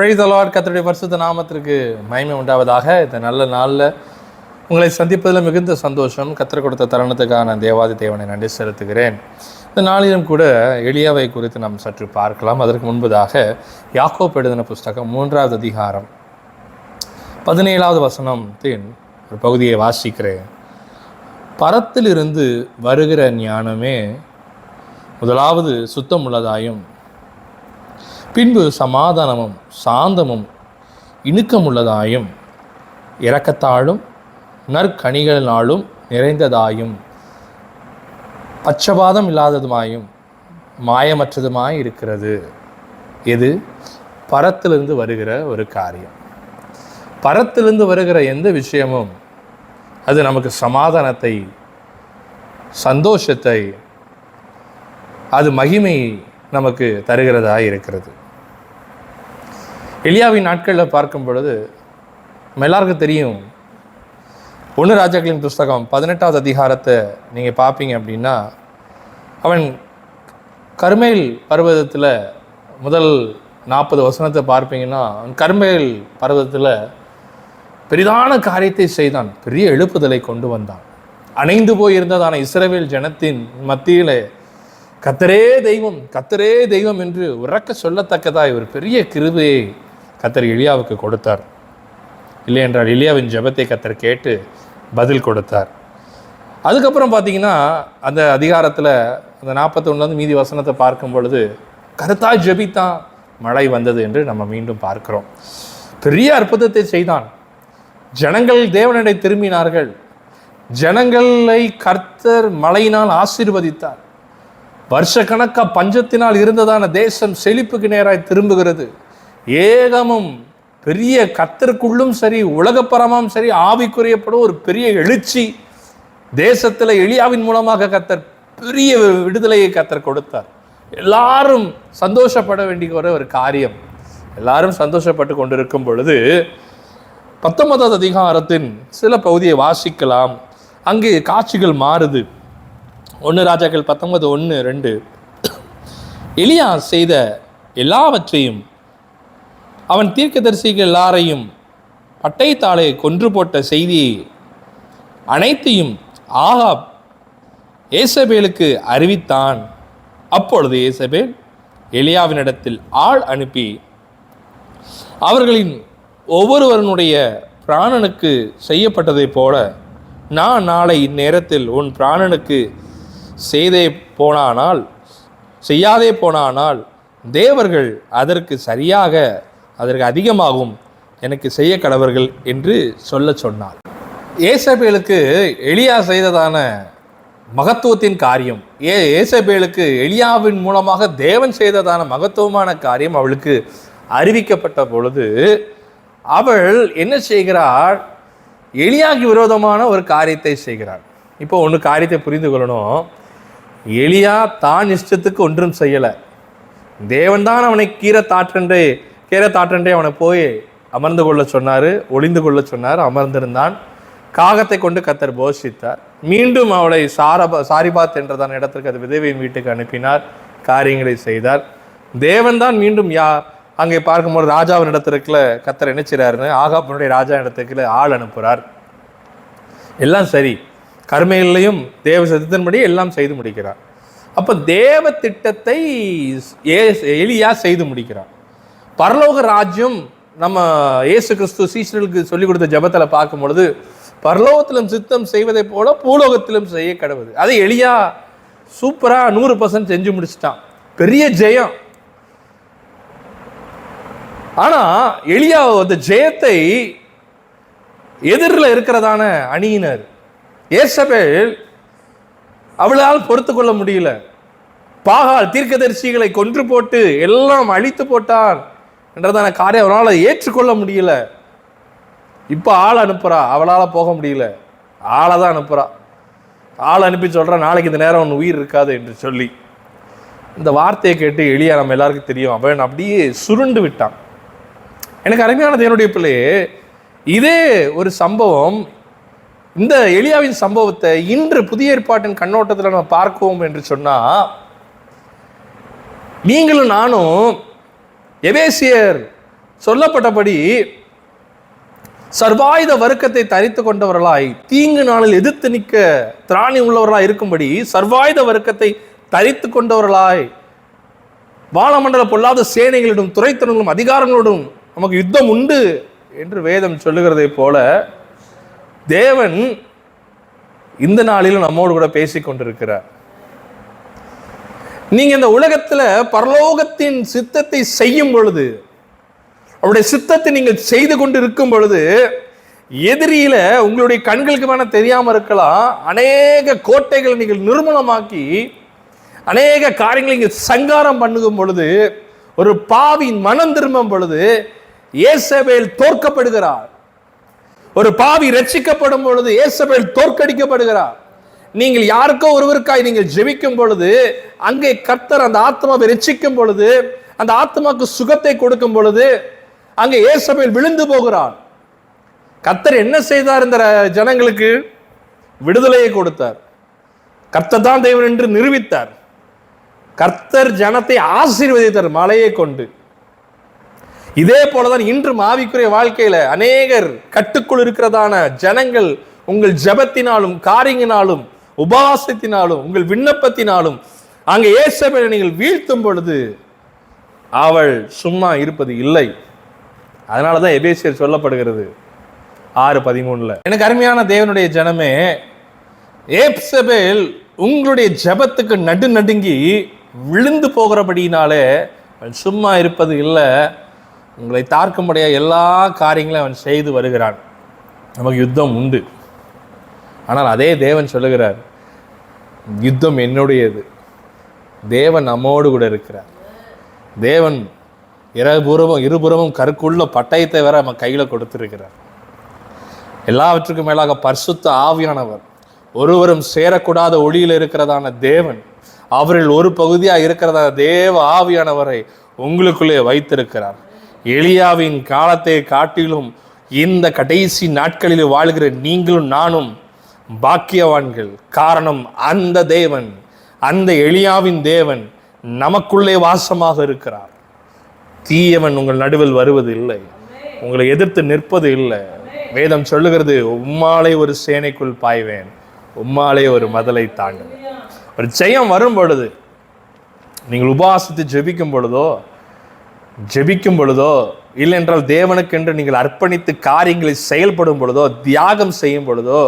Praise the Lord. கர்த்தருடைய பரிசுத்த நாமத்திற்கு மகிமை உண்டாவதாக. இந்த நல்ல நாளில் உங்களை சந்திப்பதில் மிகுந்த சந்தோஷம். கர்த்தர் கொடுத்த தருணத்துக்கான தேவாதி தேவனை நன்றி செலுத்துகிறேன். இந்த நாளிலும் கூட எலியாவை குறித்து நாம் சற்று பார்க்கலாம். அதற்கு முன்பதாக யாக்கோபு எழுதின புஸ்தகம் 3வது அதிகாரம் 17வது வசனத்தின் ஒரு பகுதியை வாசிக்கிறேன். பரத்திலிருந்து வருகிற ஞானமே முதலாவது சுத்தமுள்ளதாயும் பின்பு சமாதானமும் சாந்தமும் இணுக்கமுள்ளதாயும் இரக்கத்தாலும் நற்கனிகளினாலும் நிறைந்ததாயும் பட்சபாதம் இல்லாததுமாயும் மாயமற்றதுமாய் இருக்கிறது. இது பரத்திலிருந்து வருகிற ஒரு காரியம். பரத்திலிருந்து வருகிற எந்த விஷயமும் அது நமக்கு சமாதானத்தை, சந்தோஷத்தை, அது மகிமை நமக்கு தருகிறதாக இருக்கிறது. எலியாவின் நாட்களில் பார்க்கும் பொழுது நம்ம எல்லாருக்கும் தெரியும். 1 ராஜாக்களின் புஸ்தகம் 18வது அதிகாரத்தை நீங்கள் பார்ப்பீங்க அப்படின்னா, அவன் கர்மேல் பர்வதத்தில் முதல் 40 வசனத்தை பார்ப்பீங்கன்னா, அவன் கர்மேல் பர்வதத்தில் பெரிதான காரியத்தை செய்தான். பெரிய எழுப்புதலை கொண்டு வந்தான். அணைந்து போயிருந்ததான இஸ்ரவேல் ஜனத்தின் மத்தியில் கர்த்தரே தெய்வம், கர்த்தரே தெய்வம் என்று உறக்க சொல்லத்தக்கதாய் ஒரு பெரிய கிருபையை கர்த்தர் எலியாவுக்கு கொடுத்தார். இல்லை என்றால் எலியாவின் ஜெபத்தை கர்த்தர் கேட்டு பதில் கொடுத்தார். அதுக்கப்புறம் பார்த்தீங்கன்னா அந்த அதிகாரத்தில் அந்த 41 மீதி வசனத்தை பார்க்கும் பொழுது கருத்தாய் ஜெபித்தான், மழை வந்தது என்று நம்ம மீண்டும் பார்க்கிறோம். பெரிய அற்புதத்தை செய்தான். ஜனங்கள் தேவனிடை திரும்பினார்கள். ஜனங்களை கர்த்தர் மழையினால் ஆசீர்வதித்தார். வருஷக்கணக்கா பஞ்சத்தினால் இருந்ததான தேசம் செழிப்புக்கு நேராய் திரும்புகிறது. ஏகமும் பெரிய கர்த்தருக்குள்ளும் சரி, உலகப்பரமும் சரி, ஆவிக்குரியப்படும் ஒரு பெரிய எழுச்சி தேசத்தில் எலியாவின் மூலமாக கர்த்தர் பெரிய விடுதலையை கர்த்தர் கொடுத்தார். எல்லாரும் சந்தோஷப்பட வேண்டிய ஒரு காரியம். எல்லாரும் சந்தோஷப்பட்டு கொண்டிருக்கும் பொழுது 19வது அதிகாரத்தின் சில பகுதியை வாசிக்கலாம். அங்கு காட்சிகள் மாறுது. 1 ராஜாக்கள் 19:1-2. எலியா செய்த எல்லாவற்றையும், அவன் தீர்க்கதரிசிகள் எல்லாரையும், பட்டயத்தாலே கொன்று போட்ட செய்தியை அனைத்தையும் ஆகாப் ஏசபேலுக்கு அறிவித்தான். அப்பொழுது ஏசபேல் எலியாவினிடத்தில் ஆள் அனுப்பி, அவர்களின் ஒவ்வொருவருடைய பிராணனுக்கு செய்யப்பட்டதை போல நான் நாளை இந்நேரத்தில் உன் பிராணனுக்கு செய்யாதே போனானால் தேவர்கள் அதற்கு சரியாக, அதற்கு அதிகமாகும் எனக்கு செய்ய கடவர்கள் என்று சொல்ல சொன்னார். ஏசபேலுக்கு எலியா செய்ததான மகத்துவத்தின் காரியம், ஏசபேலுக்கு எலியாவின் மூலமாக தேவன் செய்ததான மகத்துவமான காரியம் அவளுக்கு அறிவிக்கப்பட்ட பொழுது அவள் என்ன செய்கிறாள்? எலியாவுக்கு விரோதமான ஒரு காரியத்தை செய்கிறாள். இப்போ ஒன்று காரியத்தை புரிந்து கொள்ளணும். எலியா தான் இஷ்டத்துக்கு ஒன்றும் செய்யலை. தேவன் தான் அவனை கீரை தாற்றன்றே அவனை போய் அமர்ந்து கொள்ள சொன்னார், ஒளிந்து கொள்ள சொன்னார். அமர்ந்திருந்தான். காகத்தை கொண்டு கர்த்தர் போஷித்தார். மீண்டும் அவளை சாரிபாத் என்றதான இடத்திற்கு, அது விதவையின் வீட்டுக்கு அனுப்பினார். காரியங்களை செய்தார். தேவன் தான் மீண்டும் அங்கே பார்க்கும்போது ராஜாவின் இடத்திற்குள்ள கர்த்தர் என்ன செய்கிறாருன்னு ஆகாபனுடைய ராஜா இடத்துக்குள்ள ஆள் அனுப்புகிறார். எல்லாம் சரி. கர்மேலையும் தேவ சித்தத்தின்படி எல்லாம் செய்து முடிக்கிறார். அப்போ தேவ திட்டத்தை எலியா செய்து முடிக்கிறார். பரலோக ராஜ்யம் நம்ம இயேசு கிறிஸ்து சீஷர்களுக்கு சொல்லிக் கொடுத்த ஜெபத்தில் பார்க்கும் பொழுது, பரலோகத்திலும் சித்தம் செய்வதை போல பூலோகத்திலும் செய்ய கடவுது. அதை எலியா சூப்பராக 100% செஞ்சு முடிச்சிட்டான். பெரிய ஜெயம். ஆனால் எலியா அந்த ஜெயத்தை எதிரில் இருக்கிறதான அணியினர் ஏசபேல் அவளால் பொறுத்து கொள்ள முடியல. பாகால் தீர்க்கதரிசிகளை கொன்று போட்டு எல்லாம் அழித்து போட்டான் என்றதான காரியம் அவளால் ஏற்றுக்கொள்ள முடியல. இப்போ ஆள் அனுப்புறா. அவளால் போக முடியல. ஆளை தான் அனுப்புறா. ஆள் அனுப்பி சொல்கிறா, நாளைக்கு இந்த நேரம் ஒன்று உயிர் இருக்காது என்று சொல்லி. இந்த வார்த்தையை கேட்டு எலியா நம்ம எல்லாருக்கும் தெரியும், அவன் அப்படியே சுருண்டு விட்டான். எனக்கு அருமையான தேவனுடைய பிள்ளையே, இதே ஒரு சம்பவம், இந்த எலியாவின் சம்பவத்தை இன்று புதிய ஏற்பாட்டின் கண்ணோட்டத்தில் நம்ம பார்க்குவோம் என்று சொன்னால், நீங்களும் நானும் எபேசியர் சொல்லப்பட்டபடி சர்வாயுத வர்க்கத்தை தரித்து கொண்டவர்களாய் தீங்கு நாளில் எதிர்த்து நிற்க திராணி உள்ளவர்களாய் இருக்கும்படி சர்வாயுத வர்க்கத்தை தரித்து கொண்டவர்களாய் வானமண்டல பொல்லாத சேனைகளிடம் துறைத்தனங்களும் அதிகாரங்களோடும் நமக்கு யுத்தம் உண்டு என்று வேதம் சொல்லுகிறதை போல தேவன் இந்த நாளிலும் நம்மோடு கூட பேசிக் கொண்டிருக்கிறார். நீங்க இந்த உலகத்துல பரலோகத்தின் சித்தத்தை செய்யும் பொழுது, அவருடைய சித்தத்தை நீங்கள் செய்து கொண்டு இருக்கும் பொழுது, எதிரியில உங்களுடைய கண்களுக்கு வேணா தெரியாம இருக்கலாம், அநேக கோட்டைகளை நீங்கள் நிர்மூலமாக்கி அநேக காரியங்களை இங்க சங்காரம் பண்ணுகும் பொழுது, ஒரு பாவியின் மனம் திரும்பும் பொழுது யேசபேல் தோற்கப்படுகிறார். ஒரு பாவி ரட்சிக்கப்படும் பொழுது யேசபேல் தோற்கடிக்கப்படுகிறார். நீங்கள் யாருக்கோ ஒருவருக்காய் நீங்கள் ஜெபிக்கும் பொழுது, அங்கே கர்த்தர் அந்த ஆத்மாவை ரட்சிக்கும் பொழுது, அந்த ஆத்மாவுக்கு சுகத்தை கொடுக்கும் பொழுது அங்கே யேசபேல் விழுந்து போகிறார். கர்த்தர் என்ன செய்தார்? இந்த ஜனங்களுக்கு விடுதலையை கொடுத்தார். கர்த்தர் தான் தேவன் என்று நிரூபித்தார். கர்த்தர் ஜனத்தை ஆசீர்வதித்தார் மலையை கொண்டு. இதே போலதான் இன்று ஆவிக்குரிய வாழ்க்கையில அநேகர் கட்டுக்குள் இருக்கிறதான ஜனங்கள் உங்கள் ஜெபத்தினாலும் காரியத்தினாலும் உபவாசத்தினாலும் உங்கள் விண்ணப்பத்தினாலும் அங்கே யேசபேலை நீங்கள் வீழ்த்தும் பொழுது அவள் சும்மா இருப்பது இல்லை. அதனாலதான் எபேசியர் சொல்லப்படுகிறது 6:13. எனக்கு அருமையான தேவனுடைய ஜனமே, யேசபேல் உங்களுடைய ஜெபத்துக்கு நடுங்கி விழுந்து போகிறபடினாலே அவன் சும்மா இருப்பது இல்லை. உங்களை தார்க்கும்படியா எல்லா காரியங்களையும் அவன் செய்து வருகிறான். நமக்கு யுத்தம் உண்டு. ஆனால் அதே தேவன் சொல்லுகிறார், யுத்தம் என்னுடையது. தேவன் நம்மோடு கூட இருக்கிறார். தேவன் இருபுறமும் கருக்குள்ள பட்டயத்தை வேற நம்ம கையில கொடுத்திருக்கிறார். எல்லாவற்றுக்கும் மேலாக பரிசுத்த ஆவியானவர், ஒருவரும் சேரக்கூடாத ஒளியில் இருக்கிறதான தேவன், அவரில் ஒரு பகுதியா இருக்கிறதான தேவ ஆவியானவரை உங்களுக்குள்ளே வைத்திருக்கிறார். எலியாவின் காலத்தை காட்டிலும் இந்த கடைசி நாட்களில் வாழ்கிற நீங்களும் நானும் பாக்கியவான்கள். காரணம், அந்த தேவன், அந்த எலியாவின் தேவன் நமக்குள்ளே வாசமாக இருக்கிறார். தீயவன் உங்கள் நடுவில் வருவது இல்லை, உங்களை எதிர்த்து நிற்பது இல்லை. வேதம் சொல்லுகிறது, உம்மாலே ஒரு சேனைக்குள் பாய்வேன், உம்மாலே ஒரு மதலை தாண்டுவேன். ஒரு ஜெயம் வரும் பொழுது, நீங்கள் உபவாசித்து ஜெபிக்கும் பொழுதோ இல்லை என்றால் தேவனுக்கென்று நீங்கள் அர்ப்பணித்து காரியங்களை செயல்படும் பொழுதோ, தியாகம் செய்யும் பொழுதோ,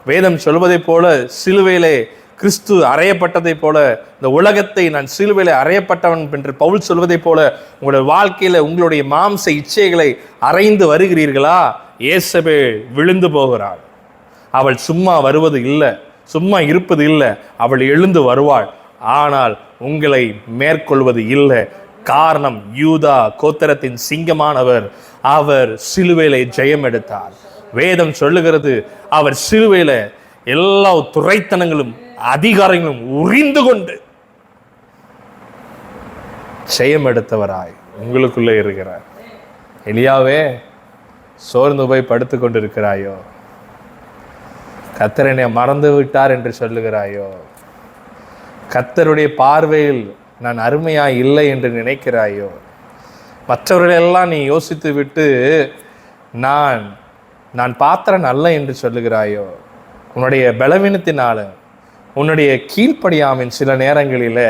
வேதம் சொல்வதை போல சிலுவையிலே கிறிஸ்து அறையப்பட்டதை போல, இந்த உலகத்தை நான் சிலுவையிலே அறையப்பட்டவன் என்று பவுல் சொல்வதை போல உங்களுடைய வாழ்க்கையில உங்களுடைய மாம்ச இச்சைகளை அறைந்து வருகிறீர்களா? யேசபேல் விழுந்து போகிறாள். அவள் சும்மா வருவது இல்லை, சும்மா இருப்பது இல்லை. அவள் எழுந்து வருவாள். ஆனால் உங்களை மேற்கொள்வது இல்லை. காரணம், யூதா கோத்திரத்தின் சிங்கமானவர், அவர் சிலுவையிலே ஜெயம் எடுத்தார். வேதம் சொல்லுகிறது, அவர் சிலுவையில எல்லா துரைத்தனங்களும் அதிகாரங்களும் உறிந்து கொண்டு ஜெயம் எடுத்தவராய் உங்களுக்குள்ளே இருக்கிறார். எலியாவே, சோர்ந்து போய் படுத்து கொண்டிருக்கிறாயோ? கர்த்தர் என்னை மறந்து விட்டார் என்று சொல்லுகிறாயோ? கர்த்தருடைய பார்வையில் நான் அருமையா இல்லை என்று நினைக்கிறாயோ? மற்றவர்களெல்லாம் நீ யோசித்து விட்டு நான் பாத்திரன் அல்ல என்று சொல்லுகிறாயோ? உன்னுடைய பலவீனத்தினால, உன்னுடைய கீழ்ப்படியாமின் சில நேரங்களில்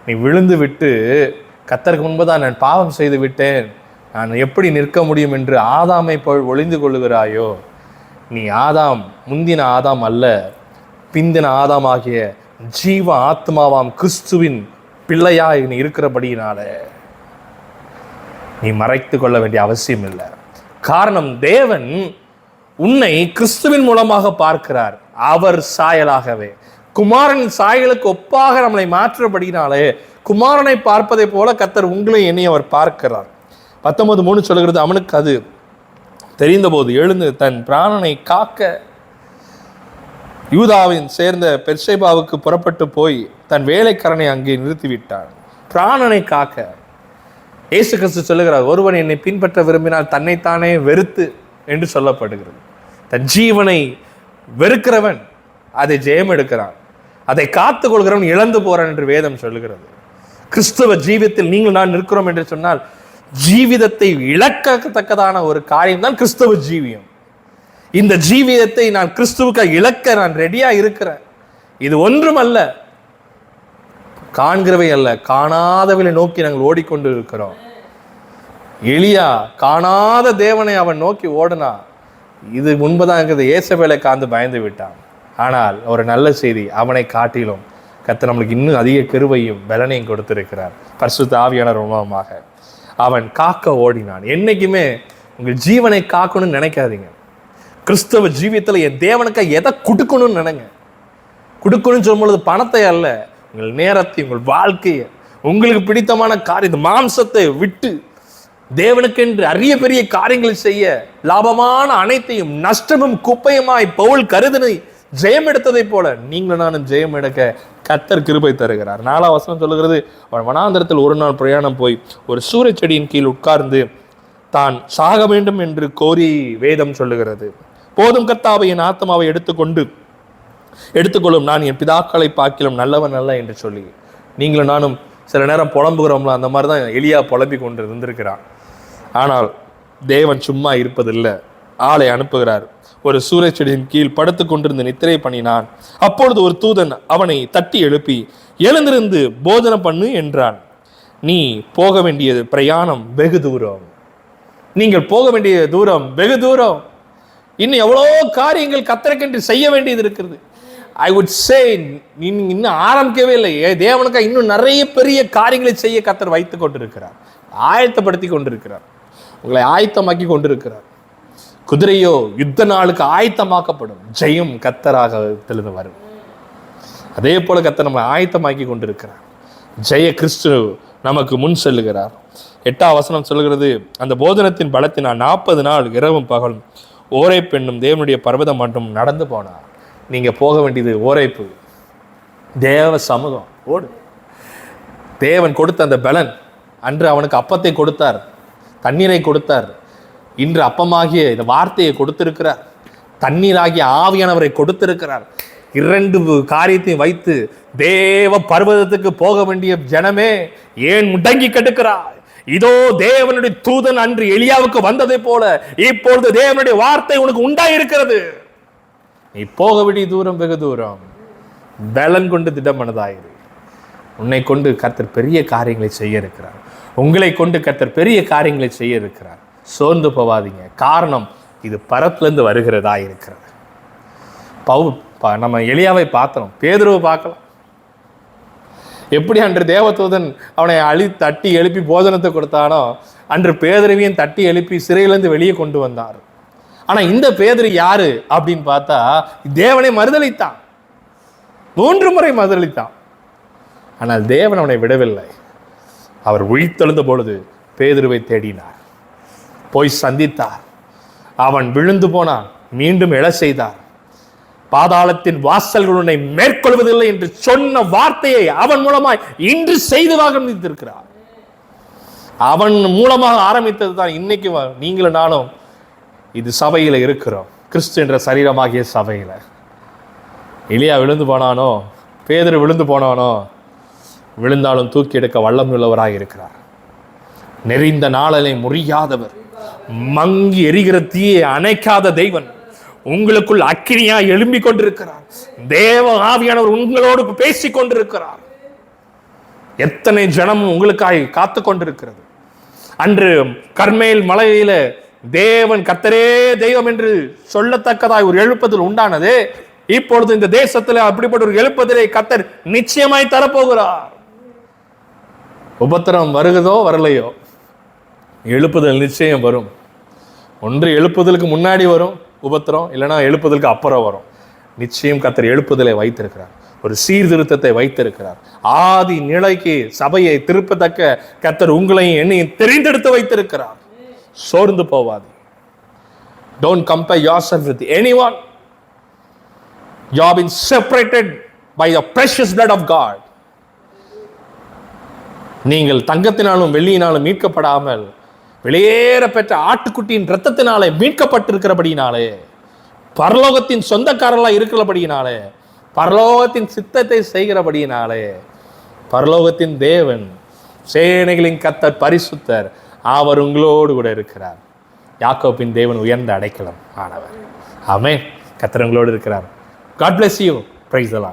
நீ விழுந்து விட்டு கர்த்தருக்கு முன்பதான் நான் பாவம் செய்து விட்டேன், நான் எப்படி நிற்க முடியும் என்று ஆதாமை போல் ஒளிந்து கொள்ளுகிறாயோ? நீ ஆதாம், முந்தின ஆதாம் அல்ல, பிந்தின ஆதாம் ஆகிய ஜீவ ஆத்மாவாம் கிறிஸ்துவின் பிள்ளையாய் நீ இருக்கிறபடியினால நீ மறைத்து கொள்ள வேண்டிய அவசியம் இல்லை. காரணம், தேவன் உன்னை கிறிஸ்துவின் மூலமாக பார்க்கிறார். அவர் சாயலாகவே, குமாரன் சாயலுக்கு ஒப்பாக நம்மளை மாற்றபடினாலே குமாரனை பார்ப்பதை போல கர்த்தர் உங்களை என்னை அவர் பார்க்கிறார். 19:3 சொல்கிறது, அவனுக்கு அது தெரிந்தபோது எழுந்து தன் பிராணனை காக்க யூதாவின் சேர்ந்த பெர்சேபாவுக்கு புறப்பட்டு போய் தன் வேலைக்காரனை அங்கே நிறுத்திவிட்டான். பிராணனை காக்க இயேசு கிறிஸ்து சொல்லுகிறார், ஒருவன் என்னை பின்பற்ற விரும்பினால் தன்னைத்தானே வெறுத்து என்று சொல்லப்படுகிறது. தன் ஜீவனை வெறுக்கிறவன் அதை ஜெயம் எடுக்கிறான், அதை காத்துக் கொள்கிறவன் இழந்து போறான் என்று வேதம் சொல்லுகிறது. கிறிஸ்துவ ஜீவியத்தில் நீங்கள் நான் நிற்கிறோம் என்று சொன்னால் ஜீவிதத்தை இழக்கத்தக்கதான ஒரு காரியம் தான் கிறிஸ்தவ ஜீவியம். இந்த ஜீவியத்தை நான் கிறிஸ்துவுக்காக இழக்க நான் ரெடியா இருக்கிறேன். இது ஒன்றுமல்ல, காண்கிறவை அல்ல, காணாதவளை நோக்கி நாங்கள் ஓடிக்கொண்டு இருக்கிறோம். எலியா காணாத தேவனை அவன் நோக்கி ஓடுனா. இது முன்பதான் இருக்கிறது. ஏசபேலை காந்து பயந்து விட்டான். ஆனால் ஒரு நல்ல செய்தி, அவனை காட்டிலும் கர்த்தர் நம்மளுக்கு இன்னும் அதிக கிருபையும் பலனையும் கொடுத்திருக்கிறார். பரிசுத்த ஆவியானவர் மூலமாக அவன் காக்க ஓடினான். என்னைக்குமே உங்கள் ஜீவனை காக்கணும்னு நினைக்காதீங்க. கிறிஸ்தவ ஜீவியத்தில் என் தேவனுக்காக எதை கொடுக்கணும்னு நினைங்க. கொடுக்கணும்னு சொல்லும்பொழுது பணத்தை அல்ல, உங்கள் நேரத்தை, உங்கள் வாழ்க்கையை, உங்களுக்கு பிடித்தமான காரியம், மாம்சத்தை விட்டு தேவனுக்கென்று அரிய பெரிய காரியங்களை செய்ய லாபமான அனைத்தையும் நஷ்டமும் குப்பையுமாய் பவுல் கருதினை ஜெயம் எடுத்ததை போல நீங்களும் நானும் ஜெயம் எடுக்க கர்த்தர் கிருபை தருகிறார். 4ஆம் வசனம் சொல்லுகிறது, அவன் வனாந்தரத்தில் ஒரு நாள் பிரயாணம் போய் ஒரு சூரிய செடியின் கீழ் உட்கார்ந்து தான் சாக வேண்டும் என்று கோரி வேதம் சொல்லுகிறது. போதும் கர்த்தாவை, என் ஆத்மாவை எடுத்துக்கொள்ளும், நான் என் பிதாக்களை பார்க்கிலும் நல்லவன் அல்ல என்று சொல்லி. நீங்களும் நானும் சில நேரம் புலம்புகிறோம்ல, அந்த மாதிரி தான் எலியா புலம்பி கொண்டு இருந்திருக்கிறான். ஆனால் தேவன் சும்மா இருப்பதில்லை, ஆளை அனுப்புகிறார். ஒரு சூரிய செடியின் கீழ் படுத்து கொண்டிருந்த நித்திரை பண்ணினான். அப்பொழுது ஒரு தூதன் அவனை தட்டி எழுப்பி, எழுந்திருந்து போஜனம் பண்ணு என்றான். நீ போக வேண்டியது பிரயாணம் வெகு தூரம், நீங்கள் போக வேண்டிய தூரம் வெகு தூரம். இன்னும் எவ்வளோ காரியங்கள் கர்த்தருக்கென்று செய்ய வேண்டியது இருக்கிறது. ஐ வுட் சே, இன்னும் ஆரம்பிக்கவே இல்லை. தேவனுக்காக இன்னும் நிறைய பெரிய காரியங்களை செய்ய கர்த்தர் வைத்து கொண்டிருக்கிறார், ஆயத்தப்படுத்தி கொண்டிருக்கிறார், உங்களை ஆயத்தமாக்கி கொண்டிருக்கிறார். குதிரையோ யுத்த நாளுக்கு ஆயத்தமாக்கப்படும், ஜெயம் கர்த்தராக தெளிந்து வரும். அதே போல கர்த்தர் நம்மளை ஆயத்தமாக்கி கொண்டிருக்கிறார். ஜெய கிறிஸ்து நமக்கு முன் செல்லுகிறார். 8ஆம் வசனம் சொல்கிறது, அந்த போதனத்தின் பலத்தினால் 40 நாள் இரவும் பகலும் ஓரேப் என்னும் தேவனுடைய பர்வதம் மட்டும் நடந்து போனார். நீங்க போக வேண்டியது ஓரேப்பு, தேவ சமூகம். ஓடு. தேவன் கொடுத்த அந்த பலன், அன்று அவனுக்கு அப்பத்தை கொடுத்தார், தண்ணீரை கொடுத்தார். இன்று அப்பமாகிய இந்த வார்த்தையை கொடுத்திருக்கிறார், தண்ணீராகிய ஆவியானவரை கொடுத்திருக்கிறார். 2 காரியத்தையும் வைத்து தேவ பர்வதத்துக்கு போக வேண்டிய ஜனமே, ஏன் முடங்கி கெடுக்கிறார்? இதோ தேவனுடைய தூதன் அன்று எலியாவுக்கு வந்ததை போல இப்பொழுது தேவனுடைய வார்த்தை உனக்கு உண்டாயிருக்கிறது. நீ போக வேண்டிய தூரம் வெகு தூரம். பலன் கொண்டு திடமனதாயிரு. உன்னை கொண்டு கர்த்தர் பெரிய காரியங்களை செய்ய இருக்கிறார். உங்களை கொண்டு கர்த்தர் பெரிய காரியங்களை செய்ய இருக்கிறார். சோர்ந்து போவாதீங்க. காரணம், இது பரத்திலிருந்து வருகிறதா இருக்கிறது. நம்ம எலியாவை பார்த்தோம், பேதுருவை பார்க்கலாம். எப்படி அன்று தேவதூதன் அவனை தட்டி எழுப்பி போஜனத்தை கொடுத்தானோ, அன்று பேதுருவையும் தட்டி எழுப்பி சிறையிலிருந்து வெளியே கொண்டு வந்தார். ஆனா இந்த பேதுரு யாரு அப்படின்னு பார்த்தா, தேவனை மறுதலித்தான், 3 முறை மறுதலித்தான். ஆனால் தேவன் அவனை விடவில்லை. அவர் விழித்தெழுந்த பொழுது பேதுருவை தேடினார், போய் சந்தித்தார். அவன் விழுந்து போனான், மீண்டும் எழ செய்தார். பாதாளத்தின் வாசல்கள் உன்னை மேற்கொள்வதில்லை என்று சொன்ன வார்த்தையை அவன் மூலமாய் இன்று செய்து ஆரம்பித்திருக்கிறார். அவன் மூலமாக ஆரம்பித்தது தான் இன்னைக்கு நீங்களும் நானும் இது சபையில இருக்கிறோம், கிறிஸ்து என்ற சரீரமாகிய சபையில. எலியா விழுந்து போனானோ, பேதுரு விழுந்து போனானோ, விழுந்தாலும் தூக்கி எடுக்க வல்லம் உள்ளவராக இருக்கிறார். நெறிந்த நாளலை முறியாதவர், மங்கி எரிகிற தீயை அணைக்காத தெய்வன் உங்களுக்குள் அக்கினியா எழும்பிக் கொண்டிருக்கிறார். தேவ ஆவியானவர் உங்களோடு பேசிக் கொண்டிருக்கிறார். எத்தனை ஜனம் உங்களுக்காக காத்து கொண்டிருக்கிறது. அன்று கர்மேல் மலையில தேவன் கர்த்தரே தெய்வம் என்று சொல்லத்தக்கதாய் ஒரு எழுப்புதல் உண்டானது. இப்பொழுது இந்த தேசத்துல அப்படிப்பட்ட ஒரு எழுப்புதலை கர்த்தர் நிச்சயமாய் தரப்போகிறார். உபத்திரம் வருகிறதோ வரலையோ, எழுப்புதல் நிச்சயம் வரும். ஒன்று எழுப்புதலுக்கு முன்னாடி வரும் உபத்திரம், இல்லைன்னா எழுப்புதலுக்கு அப்புறம் வரும். நிச்சயம் கர்த்தர் எழுப்புதலை வைத்திருக்கிறார், ஒரு சீர்திருத்தத்தை வைத்திருக்கிறார். ஆதி நிலைக்கு சபையை திருப்பத்தக்க கர்த்தர் உங்களையும் என்னையும் தெரிந்தெடுத்து வைத்திருக்கிறார். சோர்ந்து போவாது. Don't compare yourself with anyone. You have been separated by the precious blood of God. நீங்கள் தங்கத்தினாலும் வெள்ளியினாலும் மீட்கப்படாமல் வெளியேற பெற்ற ஆட்டுக்குட்டியின் இரத்தத்தினாலே மீட்கப்பட்டிருக்கிறபடினாலே, பரலோகத்தின் சொந்தக்காரர்களாக இருக்கிறபடியினாலே, பரலோகத்தின் சித்தத்தை செய்கிறபடியினாலே, பரலோகத்தின் தேவன், சேனைகளின் கர்த்தர், பரிசுத்தர், அவர் உங்களோடு கூட இருக்கிறார். யாக்கோபின் தேவன் உயர்ந்த அடைக்கலம் ஆனவர். ஆமென். கர்த்தர் உங்களோடு இருக்கிறார். God bless you. Praise the Lord.